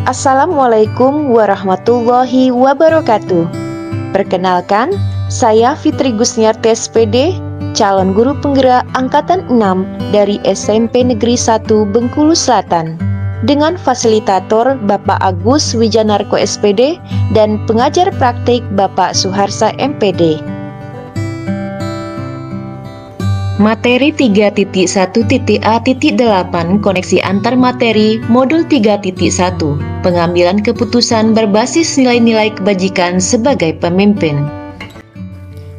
Assalamualaikum warahmatullahi wabarakatuh. Perkenalkan, saya Fitri Gusniarti SPD, calon guru penggerak Angkatan 6 dari SMP Negeri 1 Bengkulu Selatan, dengan fasilitator Bapak Agus Wijanarko SPD dan pengajar praktik Bapak Suharsa MPD. Materi 3.1.A.8 Koneksi antar materi Modul 3.1 Pengambilan keputusan berbasis nilai-nilai kebajikan sebagai pemimpin.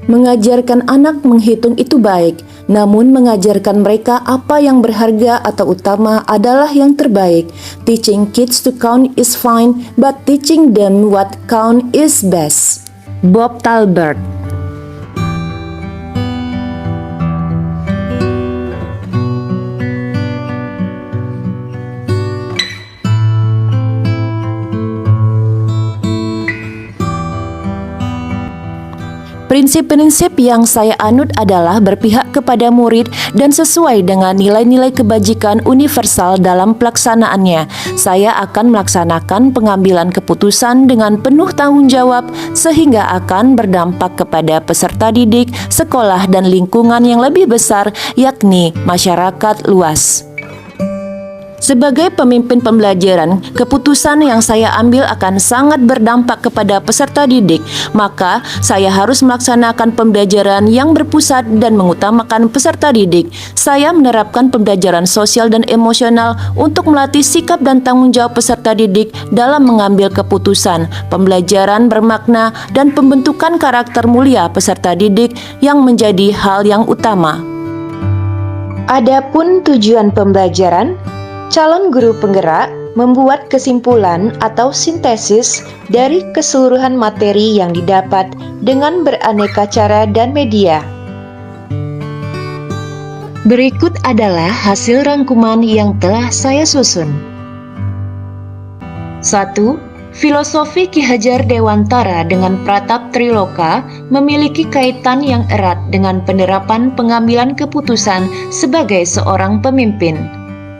Mengajarkan anak menghitung itu baik, namun mengajarkan mereka apa yang berharga atau utama adalah yang terbaik. Teaching kids to count is fine, but teaching them what count is best. Bob Talbert. Prinsip-prinsip yang saya anut adalah berpihak kepada murid dan sesuai dengan nilai-nilai kebajikan universal dalam pelaksanaannya. Saya akan melaksanakan pengambilan keputusan dengan penuh tanggung jawab sehingga akan berdampak kepada peserta didik, sekolah, dan lingkungan yang lebih besar, yakni masyarakat luas. Sebagai pemimpin pembelajaran, keputusan yang saya ambil akan sangat berdampak kepada peserta didik, maka saya harus melaksanakan pembelajaran yang berpusat dan mengutamakan peserta didik. Saya menerapkan pembelajaran sosial dan emosional untuk melatih sikap dan tanggung jawab peserta didik dalam mengambil keputusan, pembelajaran bermakna, dan pembentukan karakter mulia peserta didik yang menjadi hal yang utama. Adapun tujuan pembelajaran, calon guru penggerak membuat kesimpulan atau sintesis dari keseluruhan materi yang didapat dengan beraneka cara dan media. Berikut adalah hasil rangkuman yang telah saya susun. 1. Filosofi Ki Hajar Dewantara dengan Pratap Triloka memiliki kaitan yang erat dengan penerapan pengambilan keputusan sebagai seorang pemimpin.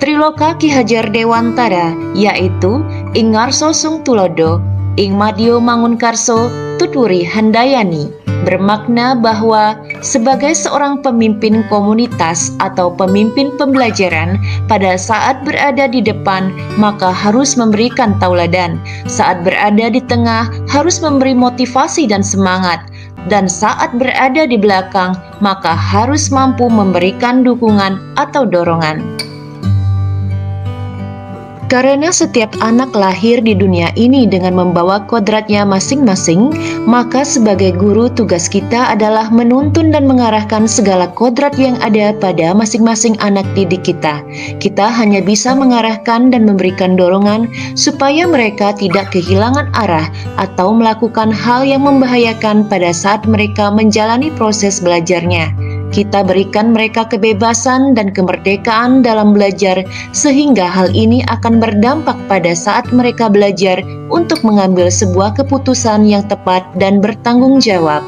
Triloka Ki Hajar Dewantara yaitu Ing Ngarso Sung Tulodo, Ing Madio Mangunkarso, Tutwuri Handayani, bermakna bahwa sebagai seorang pemimpin komunitas atau pemimpin pembelajaran, pada saat berada di depan maka harus memberikan tauladan, saat berada di tengah harus memberi motivasi dan semangat, dan saat berada di belakang maka harus mampu memberikan dukungan atau dorongan. Karena setiap anak lahir di dunia ini dengan membawa kodratnya masing-masing, maka sebagai guru tugas kita adalah menuntun dan mengarahkan segala kodrat yang ada pada masing-masing anak didik kita. Kita hanya bisa mengarahkan dan memberikan dorongan supaya mereka tidak kehilangan arah atau melakukan hal yang membahayakan pada saat mereka menjalani proses belajarnya. Kita berikan mereka kebebasan dan kemerdekaan dalam belajar sehingga hal ini akan berdampak pada saat mereka belajar untuk mengambil sebuah keputusan yang tepat dan bertanggung jawab.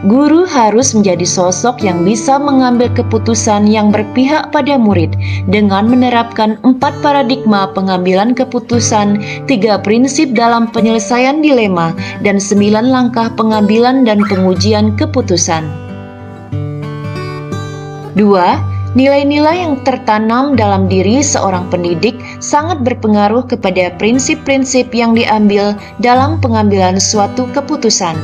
Guru harus menjadi sosok yang bisa mengambil keputusan yang berpihak pada murid dengan menerapkan 4 paradigma pengambilan keputusan, 3 prinsip dalam penyelesaian dilema, dan 9 langkah pengambilan dan pengujian keputusan. 2. Nilai-nilai yang tertanam dalam diri seorang pendidik sangat berpengaruh kepada prinsip-prinsip yang diambil dalam pengambilan suatu keputusan.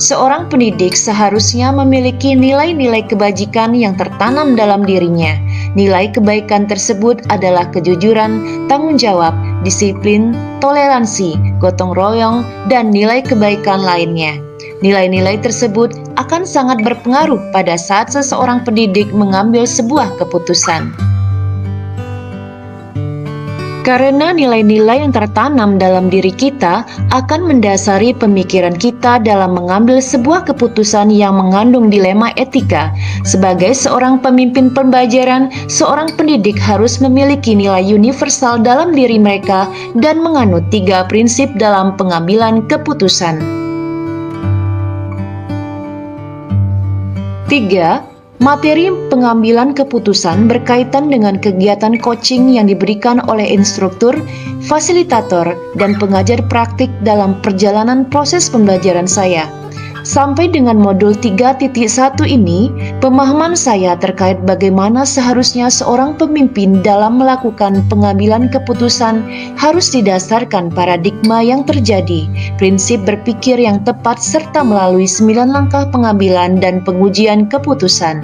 Seorang pendidik seharusnya memiliki nilai-nilai kebajikan yang tertanam dalam dirinya. Nilai kebaikan tersebut adalah kejujuran, tanggung jawab, disiplin, toleransi, gotong royong, dan nilai kebaikan lainnya. Nilai-nilai tersebut akan sangat berpengaruh pada saat seseorang pendidik mengambil sebuah keputusan. Karena nilai-nilai yang tertanam dalam diri kita akan mendasari pemikiran kita dalam mengambil sebuah keputusan yang mengandung dilema etika. Sebagai seorang pemimpin pembelajaran, seorang pendidik harus memiliki nilai universal dalam diri mereka dan menganut 3 prinsip dalam pengambilan keputusan. 3. Materi pengambilan keputusan berkaitan dengan kegiatan coaching yang diberikan oleh instruktur, fasilitator, dan pengajar praktik dalam perjalanan proses pembelajaran saya. Sampai dengan modul 3.1 ini, pemahaman saya terkait bagaimana seharusnya seorang pemimpin dalam melakukan pengambilan keputusan harus didasarkan paradigma yang terjadi, prinsip berpikir yang tepat serta melalui 9 langkah pengambilan dan pengujian keputusan.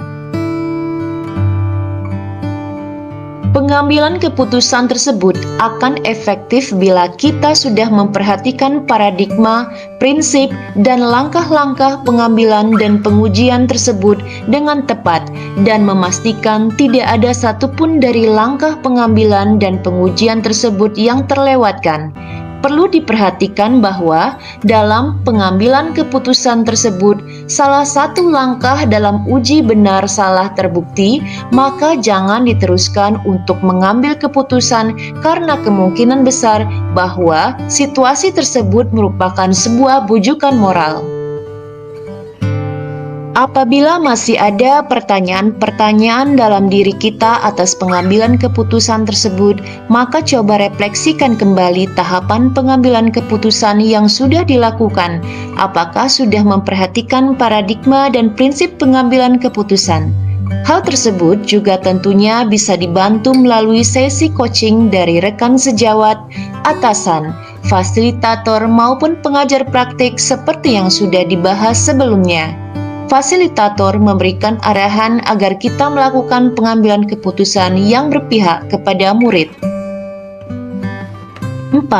Pengambilan keputusan tersebut akan efektif bila kita sudah memperhatikan paradigma, prinsip, dan langkah-langkah pengambilan dan pengujian tersebut dengan tepat dan memastikan tidak ada satupun dari langkah pengambilan dan pengujian tersebut yang terlewatkan. Perlu diperhatikan bahwa dalam pengambilan keputusan tersebut, salah satu langkah dalam uji benar salah terbukti, maka jangan diteruskan untuk mengambil keputusan karena kemungkinan besar bahwa situasi tersebut merupakan sebuah bujukan moral. Apabila masih ada pertanyaan-pertanyaan dalam diri kita atas pengambilan keputusan tersebut, maka coba refleksikan kembali tahapan pengambilan keputusan yang sudah dilakukan. Apakah sudah memperhatikan paradigma dan prinsip pengambilan keputusan? Hal tersebut juga tentunya bisa dibantu melalui sesi coaching dari rekan sejawat, atasan, fasilitator maupun pengajar praktik seperti yang sudah dibahas sebelumnya. Fasilitator memberikan arahan agar kita melakukan pengambilan keputusan yang berpihak kepada murid. 4.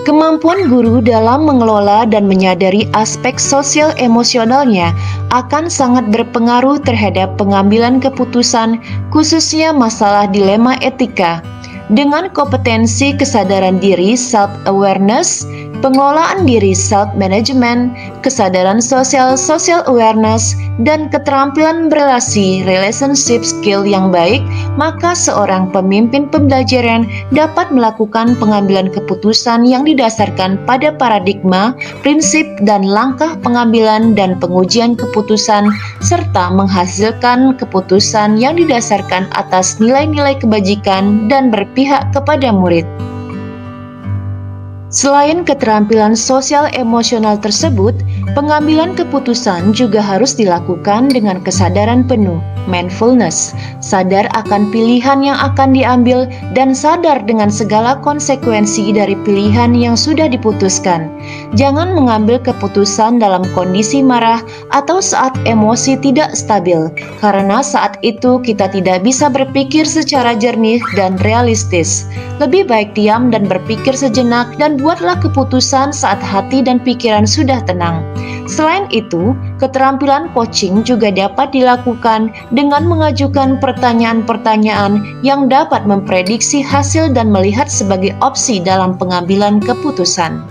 Kemampuan guru dalam mengelola dan menyadari aspek sosial emosionalnya akan sangat berpengaruh terhadap pengambilan keputusan, khususnya masalah dilema etika. Dengan kompetensi kesadaran diri self-awareness, pengelolaan diri self-management, kesadaran sosial social awareness, dan keterampilan berelasi relationship skill yang baik, maka seorang pemimpin pembelajaran dapat melakukan pengambilan keputusan yang didasarkan pada paradigma, prinsip, dan langkah pengambilan dan pengujian keputusan, serta menghasilkan keputusan yang didasarkan atas nilai-nilai kebajikan dan berpihak kepada murid. Selain keterampilan sosial emosional tersebut, pengambilan keputusan juga harus dilakukan dengan kesadaran penuh, mindfulness, sadar akan pilihan yang akan diambil dan sadar dengan segala konsekuensi dari pilihan yang sudah diputuskan. Jangan mengambil keputusan dalam kondisi marah atau saat emosi tidak stabil, karena saat itu kita tidak bisa berpikir secara jernih dan realistis. Lebih baik diam dan berpikir sejenak dan buatlah keputusan saat hati dan pikiran sudah tenang. Selain itu, keterampilan coaching juga dapat dilakukan dengan mengajukan pertanyaan-pertanyaan yang dapat memprediksi hasil dan melihat sebagai opsi dalam pengambilan keputusan.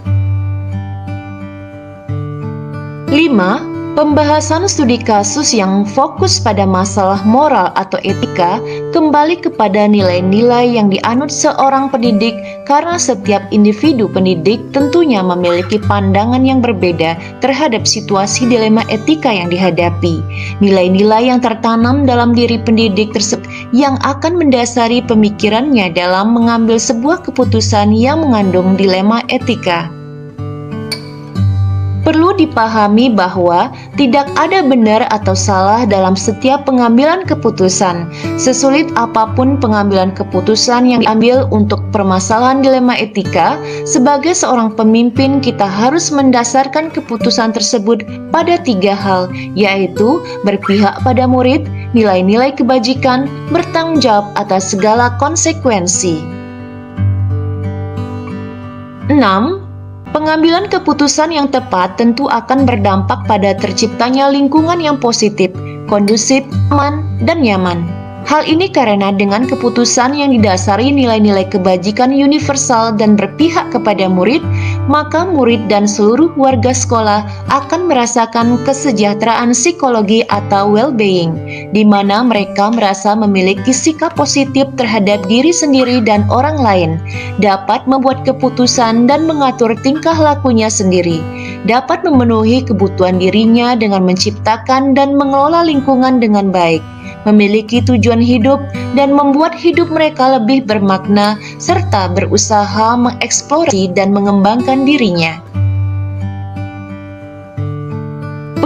5. Pembahasan studi kasus yang fokus pada masalah moral atau etika kembali kepada nilai-nilai yang dianut seorang pendidik, karena setiap individu pendidik tentunya memiliki pandangan yang berbeda terhadap situasi dilema etika yang dihadapi. Nilai-nilai yang tertanam dalam diri pendidik tersebut yang akan mendasari pemikirannya dalam mengambil sebuah keputusan yang mengandung dilema etika. Perlu dipahami bahwa tidak ada benar atau salah dalam setiap pengambilan keputusan. Sesulit apapun pengambilan keputusan yang diambil untuk permasalahan dilema etika, sebagai seorang pemimpin kita harus mendasarkan keputusan tersebut pada 3 hal, yaitu berpihak pada murid, nilai-nilai kebajikan, bertanggung jawab atas segala konsekuensi. 6. Pengambilan keputusan yang tepat tentu akan berdampak pada terciptanya lingkungan yang positif, kondusif, aman, dan nyaman. Hal ini karena dengan keputusan yang didasari nilai-nilai kebajikan universal dan berpihak kepada murid, maka murid dan seluruh warga sekolah akan merasakan kesejahteraan psikologi atau well-being, di mana mereka merasa memiliki sikap positif terhadap diri sendiri dan orang lain, dapat membuat keputusan dan mengatur tingkah lakunya sendiri, dapat memenuhi kebutuhan dirinya dengan menciptakan dan mengelola lingkungan dengan baik, memiliki tujuan hidup, dan membuat hidup mereka lebih bermakna, serta berusaha mengeksplorasi dan mengembangkan dirinya.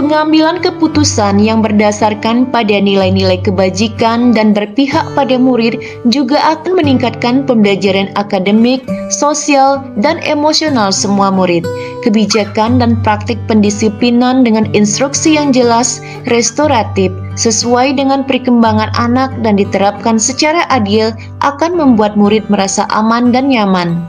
Pengambilan keputusan yang berdasarkan pada nilai-nilai kebajikan dan berpihak pada murid juga akan meningkatkan pembelajaran akademik, sosial, dan emosional semua murid. Kebijakan dan praktik pendisiplinan dengan instruksi yang jelas, restoratif, sesuai dengan perkembangan anak dan diterapkan secara adil akan membuat murid merasa aman dan nyaman.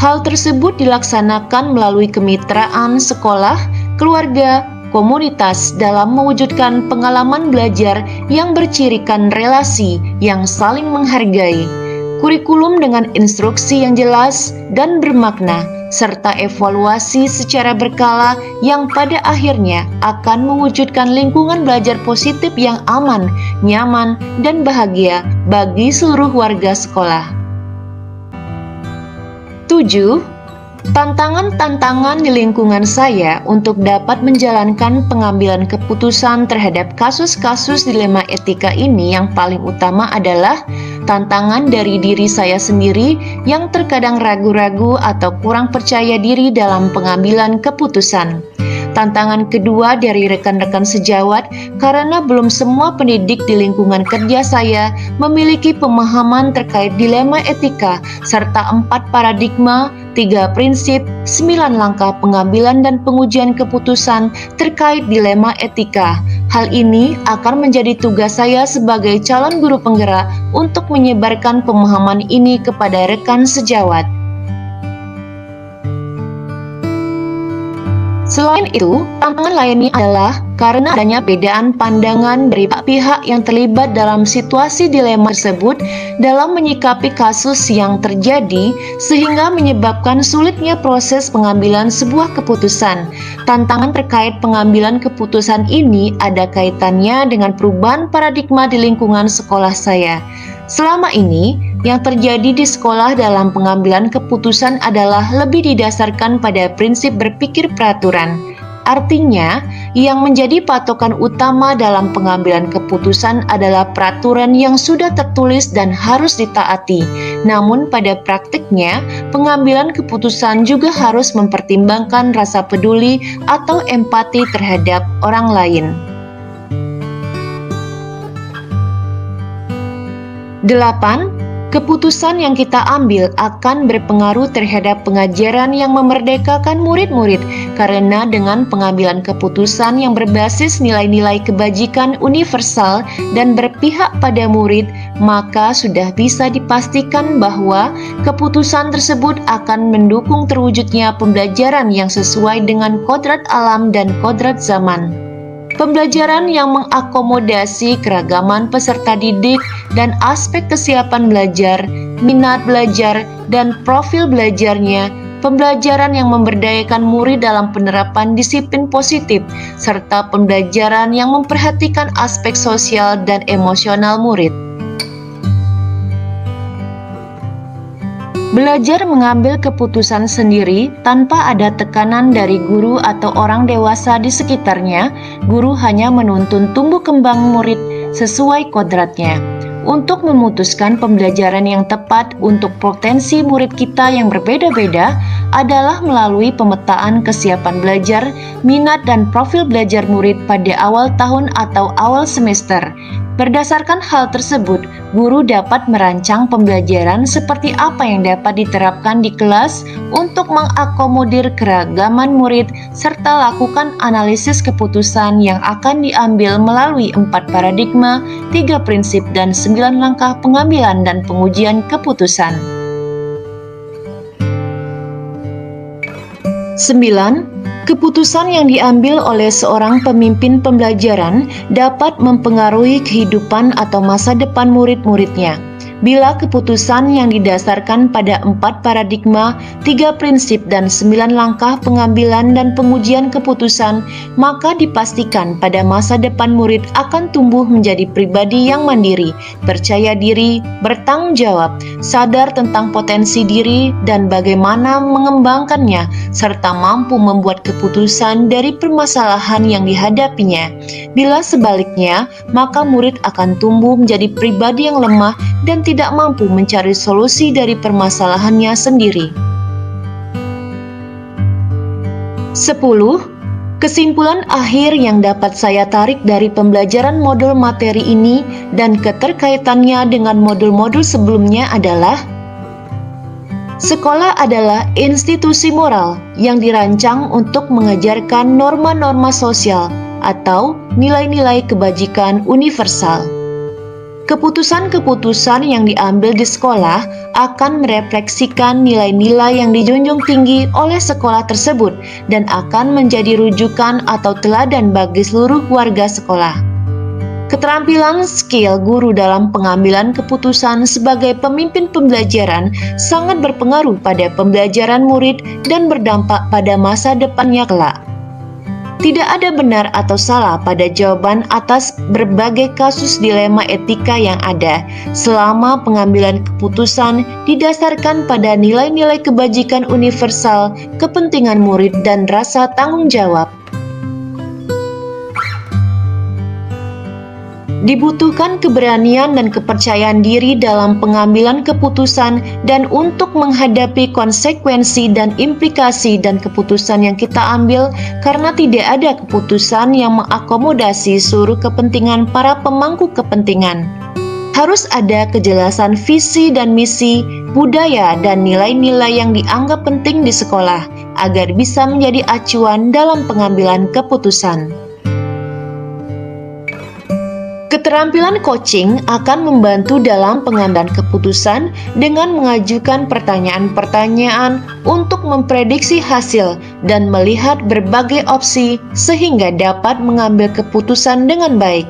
Hal tersebut dilaksanakan melalui kemitraan sekolah, keluarga, komunitas dalam mewujudkan pengalaman belajar yang bercirikan relasi yang saling menghargai, kurikulum dengan instruksi yang jelas dan bermakna, serta evaluasi secara berkala yang pada akhirnya akan mewujudkan lingkungan belajar positif yang aman, nyaman, dan bahagia bagi seluruh warga sekolah. 7. Tantangan-tantangan di lingkungan saya untuk dapat menjalankan pengambilan keputusan terhadap kasus-kasus dilema etika ini yang paling utama adalah tantangan dari diri saya sendiri yang terkadang ragu-ragu atau kurang percaya diri dalam pengambilan keputusan. Tantangan kedua dari rekan-rekan sejawat karena belum semua pendidik di lingkungan kerja saya memiliki pemahaman terkait dilema etika serta 4 paradigma, 3 prinsip, 9 langkah pengambilan dan pengujian keputusan terkait dilema etika. Hal ini akan menjadi tugas saya sebagai calon guru penggerak untuk menyebarkan pemahaman ini kepada rekan sejawat. Selain itu, tantangan lainnya adalah karena adanya perbedaan pandangan dari pihak yang terlibat dalam situasi dilema tersebut dalam menyikapi kasus yang terjadi sehingga menyebabkan sulitnya proses pengambilan sebuah keputusan. Tantangan terkait pengambilan keputusan ini ada kaitannya dengan perubahan paradigma di lingkungan sekolah saya. Selama ini, yang terjadi di sekolah dalam pengambilan keputusan adalah lebih didasarkan pada prinsip berpikir peraturan. Artinya, yang menjadi patokan utama dalam pengambilan keputusan adalah peraturan yang sudah tertulis dan harus ditaati. Namun pada praktiknya, pengambilan keputusan juga harus mempertimbangkan rasa peduli atau empati terhadap orang lain. 8. Keputusan yang kita ambil akan berpengaruh terhadap pengajaran yang memerdekakan murid-murid karena dengan pengambilan keputusan yang berbasis nilai-nilai kebajikan universal dan berpihak pada murid, maka sudah bisa dipastikan bahwa keputusan tersebut akan mendukung terwujudnya pembelajaran yang sesuai dengan kodrat alam dan kodrat zaman. Pembelajaran yang mengakomodasi keragaman peserta didik dan aspek kesiapan belajar, minat belajar, dan profil belajarnya, pembelajaran yang memberdayakan murid dalam penerapan disiplin positif, serta pembelajaran yang memperhatikan aspek sosial dan emosional murid. Belajar mengambil keputusan sendiri tanpa ada tekanan dari guru atau orang dewasa di sekitarnya. Guru hanya menuntun tumbuh kembang murid sesuai kodratnya. Untuk memutuskan pembelajaran yang tepat untuk potensi murid kita yang berbeda-beda adalah melalui pemetaan kesiapan belajar, minat dan profil belajar murid pada awal tahun atau awal semester. Berdasarkan hal tersebut, guru dapat merancang pembelajaran seperti apa yang dapat diterapkan di kelas untuk mengakomodir keragaman murid serta lakukan analisis keputusan yang akan diambil melalui 4 paradigma, 3 prinsip dan 9 langkah pengambilan dan pengujian keputusan. 9. Keputusan yang diambil oleh seorang pemimpin pembelajaran dapat mempengaruhi kehidupan atau masa depan murid-muridnya. Bila keputusan yang didasarkan pada 4 paradigma, 3 prinsip dan 9 langkah pengambilan dan pengujian keputusan, maka dipastikan pada masa depan murid akan tumbuh menjadi pribadi yang mandiri, percaya diri, bertanggung jawab, sadar tentang potensi diri dan bagaimana mengembangkannya, serta mampu membuat keputusan dari permasalahan yang dihadapinya. Bila sebaliknya, maka murid akan tumbuh menjadi pribadi yang lemah dan tidak mampu mencari solusi dari permasalahannya sendiri. 10. Kesimpulan akhir yang dapat saya tarik dari pembelajaran modul materi ini dan keterkaitannya dengan modul-modul sebelumnya adalah: sekolah adalah institusi moral yang dirancang untuk mengajarkan norma-norma sosial atau nilai-nilai kebajikan universal. Keputusan-keputusan yang diambil di sekolah akan merefleksikan nilai-nilai yang dijunjung tinggi oleh sekolah tersebut dan akan menjadi rujukan atau teladan bagi seluruh warga sekolah. Keterampilan skill guru dalam pengambilan keputusan sebagai pemimpin pembelajaran sangat berpengaruh pada pembelajaran murid dan berdampak pada masa depannya kelak. Tidak ada benar atau salah pada jawaban atas berbagai kasus dilema etika yang ada, selama pengambilan keputusan didasarkan pada nilai-nilai kebajikan universal, kepentingan murid, dan rasa tanggung jawab. Dibutuhkan keberanian dan kepercayaan diri dalam pengambilan keputusan dan untuk menghadapi konsekuensi dan implikasi dan keputusan yang kita ambil, karena tidak ada keputusan yang mengakomodasi seluruh kepentingan para pemangku kepentingan. Harus ada kejelasan visi dan misi, budaya dan nilai-nilai yang dianggap penting di sekolah agar bisa menjadi acuan dalam pengambilan keputusan. Keterampilan coaching akan membantu dalam pengambilan keputusan dengan mengajukan pertanyaan-pertanyaan untuk memprediksi hasil dan melihat berbagai opsi sehingga dapat mengambil keputusan dengan baik.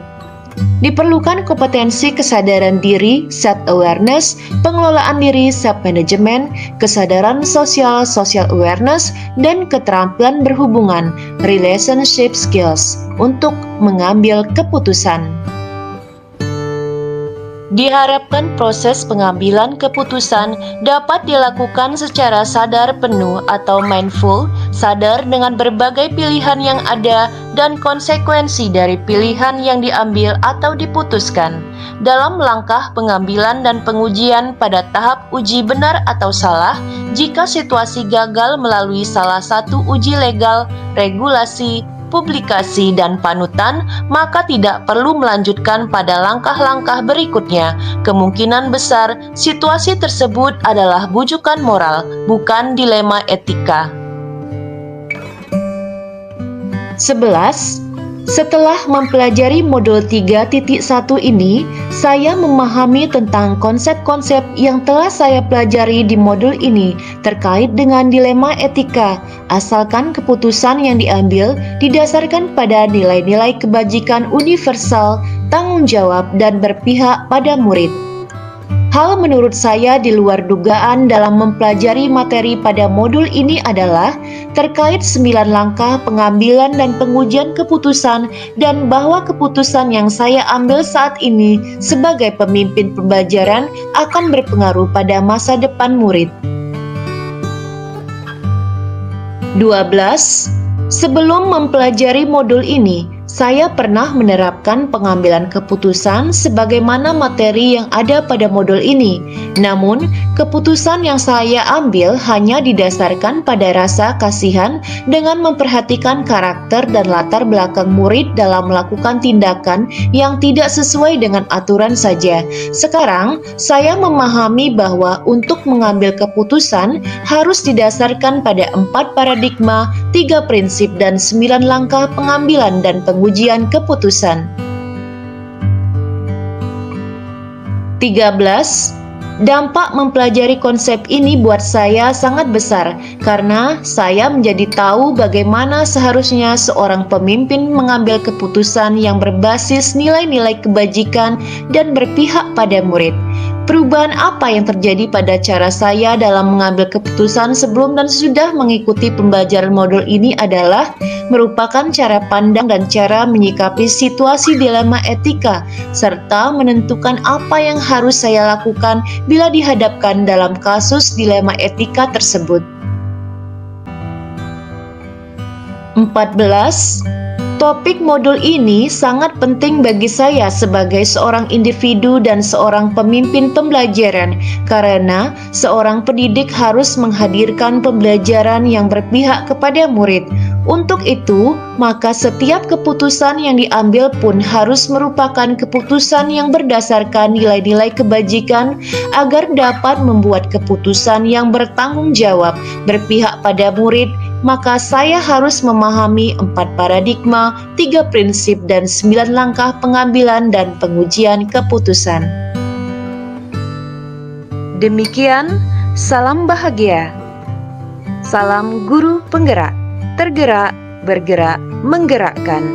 Diperlukan kompetensi kesadaran diri, self-awareness, pengelolaan diri, self-management, kesadaran sosial, social awareness, dan keterampilan berhubungan, relationship skills, untuk mengambil keputusan. Diharapkan proses pengambilan keputusan dapat dilakukan secara sadar penuh atau mindful, sadar dengan berbagai pilihan yang ada dan konsekuensi dari pilihan yang diambil atau diputuskan. Dalam langkah pengambilan dan pengujian pada tahap uji benar atau salah, jika situasi gagal melalui salah satu uji legal, regulasi, publikasi, dan panutan, maka tidak perlu melanjutkan pada langkah-langkah berikutnya. Kemungkinan besar situasi tersebut adalah bujukan moral, bukan dilema etika. 11. Setelah mempelajari modul 3.1 ini, saya memahami tentang konsep-konsep yang telah saya pelajari di modul ini terkait dengan dilema etika, asalkan keputusan yang diambil didasarkan pada nilai-nilai kebajikan universal, tanggung jawab, dan berpihak pada murid. Hal menurut saya di luar dugaan dalam mempelajari materi pada modul ini adalah terkait 9 langkah pengambilan dan pengujian keputusan, dan bahwa keputusan yang saya ambil saat ini sebagai pemimpin pembelajaran akan berpengaruh pada masa depan murid. 12. Sebelum mempelajari modul ini, saya pernah menerapkan pengambilan keputusan sebagaimana materi yang ada pada modul ini. Namun, keputusan yang saya ambil hanya didasarkan pada rasa kasihan dengan memperhatikan karakter dan latar belakang murid dalam melakukan tindakan yang tidak sesuai dengan aturan saja. Sekarang, saya memahami bahwa untuk mengambil keputusan harus didasarkan pada 4 paradigma, 3 prinsip, dan 9 langkah pengambilan dan pengujian keputusan. 13. Dampak mempelajari konsep ini buat saya sangat besar karena saya menjadi tahu bagaimana seharusnya seorang pemimpin mengambil keputusan yang berbasis nilai-nilai kebajikan dan berpihak pada murid. Perubahan apa yang terjadi pada cara saya dalam mengambil keputusan sebelum dan sesudah mengikuti pembelajaran modul ini adalah merupakan cara pandang dan cara menyikapi situasi dilema etika, serta menentukan apa yang harus saya lakukan bila dihadapkan dalam kasus dilema etika tersebut. 14. Topik modul ini sangat penting bagi saya sebagai seorang individu dan seorang pemimpin pembelajaran, karena seorang pendidik harus menghadirkan pembelajaran yang berpihak kepada murid. Untuk itu, maka setiap keputusan yang diambil pun harus merupakan keputusan yang berdasarkan nilai-nilai kebajikan agar dapat membuat keputusan yang bertanggung jawab, berpihak pada murid. Maka saya harus memahami 4 paradigma, 3 prinsip, dan 9 langkah pengambilan dan pengujian keputusan. Demikian, salam bahagia. Salam guru penggerak, tergerak, bergerak, menggerakkan.